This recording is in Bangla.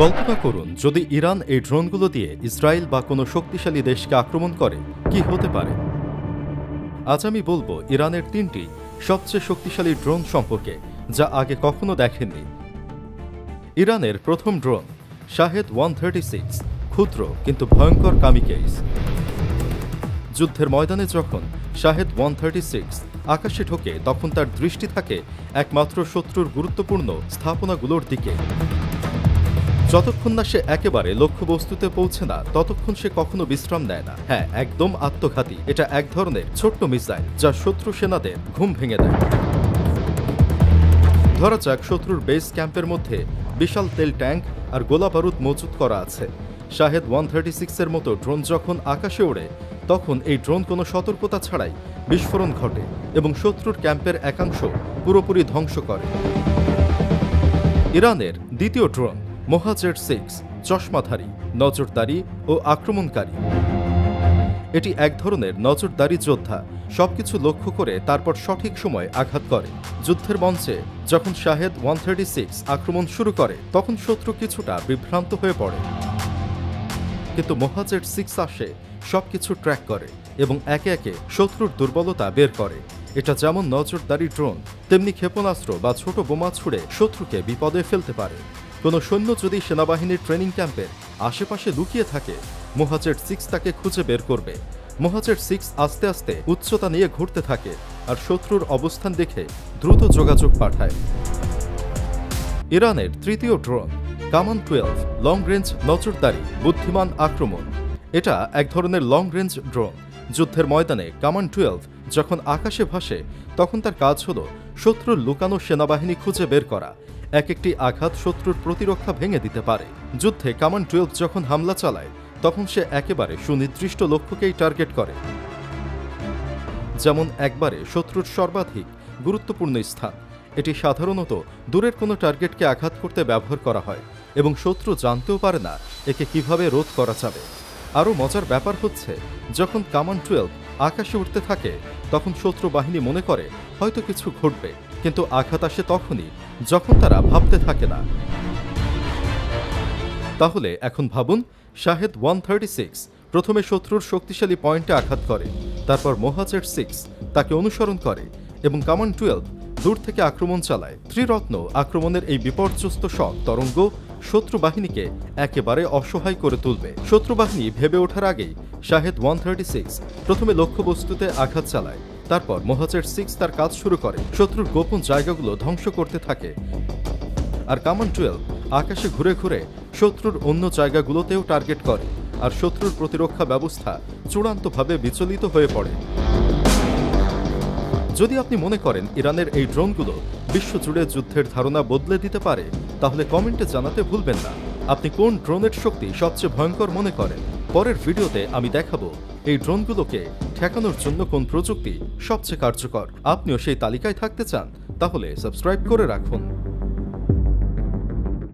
কল্পনা করুন যদি ইরান এই ড্রোনগুলো দিয়ে ইসরায়েল বা কোনো শক্তিশালী দেশকে আক্রমণ করে কি হতে পারে। আজ আমি বলবো ইরানের 3টি সবচেয়ে শক্তিশালী ড্রোন সম্পর্কে যা আগে কখনো দেখেননি। ইরানের প্রথম ড্রোন শাহেদ 136, ক্ষুদ্র কিন্তু ভয়ঙ্কর কামিকেজ। যুদ্ধের ময়দানে যখন শাহেদ 136 আকাশে ঢোকে তখন তার দৃষ্টি থাকে একমাত্র শত্রুর গুরুত্বপূর্ণ স্থাপনাগুলোর দিকে। যতক্ষণ না সে একেবারে লক্ষ্যবস্তুতে পৌঁছে না ততক্ষণ সে কখনো বিশ্রাম নেয় না। হ্যাঁ, একদম আত্মঘাতী। এটা এক ধরনের ছোট্ট মিসাইল যা শত্রু সেনাদের ঘুম ভেঙে দেয়। ধরা যাক শত্রুর বেস ক্যাম্পের মধ্যে বিশাল তেল ট্যাঙ্ক আর গোলা বারুদ মজুত করা আছে। শাহেদ 136-এর মতো ড্রোন যখন আকাশে ওড়ে তখন এই ড্রোন কোনো সতর্কতা ছাড়াই বিস্ফোরণ ঘটে এবং শত্রুর ক্যাম্পের একাংশ পুরোপুরি ধ্বংস করে। ইরানের দ্বিতীয় ড্রোন মোহাজের 6, চশমাধারী, নজরদারি ও আক্রমণকারী। এটি এক ধরনের নজরদারি যোদ্ধা, সবকিছু লক্ষ্য করে তারপর সঠিক সময় আঘাত করে। যুদ্ধের মঞ্চে যখন শাহেদ 136 আক্রমণ শুরু করে তখন শত্রু কিছুটা বিভ্রান্ত হয়ে পড়ে, কিন্তু মোহাজের 6 আসে, সবকিছু ট্র্যাক করে এবং একে একে শত্রুর দুর্বলতা বের করে। এটা যেমন নজরদারি ড্রোন তেমনি ক্ষেপণাস্ত্র বা ছোট বোমা ছুড়ে শত্রুকে বিপদে ফেলতে পারে। কোনো সৈন্য যদি সেনাবাহিনীর ট্রেনিং ক্যাম্পের আশেপাশে লুকিয়ে থাকে মোহাজের 6 তাকে খুঁজে বের করবে। মোহাজের 6 আস্তে আস্তে উচ্চতা নিয়ে ঘুরতে থাকে আর শত্রুর অবস্থান দেখে দ্রুত যোগাযোগ পাঠায়। ইরানের তৃতীয় ড্রোন কামান 12, লং রেঞ্জ নজরদারি, বুদ্ধিমান আক্রমণ। এটা এক ধরনের লং রেঞ্জ ড্রোন। যুদ্ধের ময়দানে কামান 12 যখন আকাশে ভাসে তখন তার কাজ হল শত্রুর লুকানো সেনাবাহিনী খুঁজে বের করা। এক একটি আঘাত শত্রুর প্রতিরক্ষা ভেঙে দিতে পারে। যুদ্ধে কামান 12 যখন হামলা চালায় তখন সে একেবারে সুনির্দিষ্ট লক্ষ্যকেই টার্গেট করে, যেমন একবারে শত্রুর সর্বাধিক গুরুত্বপূর্ণ স্থান। এটি সাধারণত দূরের কোনো টার্গেটকে আঘাত করতে ব্যবহার করা হয় এবং শত্রু জানতেও পারে না একে কিভাবে রোধ করা যাবে। আরও মজার ব্যাপার হচ্ছে যখন কামান 12 আকাশে উঠতে থাকে তখন শত্রু বাহিনী মনে করে হয়তো কিছু ঘটবে, কিন্তু আঘাত আসে তখনই যখন তারা ভাবতে থাকে না। তাহলে এখন ভাবুন, শাহেদ 136 প্রথমে শত্রুর শক্তিশালী পয়েন্টে আঘাত করে, তারপর মোহাজের 6 তাকে অনুসরণ করে এবং কামান 12 দূর থেকে আক্রমণ চালায়। ত্রিরত্ন আক্রমণের এই বিপর্যস্ত শক তরঙ্গ শত্রু বাহিনীকে একেবারে অসহায় করে তুলবে। শত্রু বাহিনী ভেবে ওঠার আগেই শাহেদ 136 প্রথমে লক্ষ্যবস্তুতে আঘাত চালায়, তারপর মোহাজের 6 তার কাজ শুরু করে শত্রুর গোপন জায়গাগুলো ধ্বংস করতে থাকে। আর কামান 12 আকাশে ঘুরে ঘুরে শত্রুর অন্য জায়গাগুলোতেও টার্গেট করে আর শত্রুর প্রতিরক্ষা ব্যবস্থা চূড়ান্তভাবে বিচলিত হয়ে পড়ে। যদি আপনি মনে করেন ইরানের এই ড্রোনগুলো বিশ্বজুড়ে যুদ্ধের ধারণা বদলে দিতে পারে তাহলে কমেন্টে জানাতে ভুলবেন না আপনি কোন ড্রোনের শক্তি সবচেয়ে ভয়ঙ্কর মনে করেন। পরের ভিডিওতে আমি দেখাবো এই ড্রোনগুলোকে ঠেকানোর জন্য কোন প্রযুক্তি সবচেয়ে কার্যকর। আপনিও সেই তালিকায় থাকতে চান? তাহলে সাবস্ক্রাইব করে রাখুন।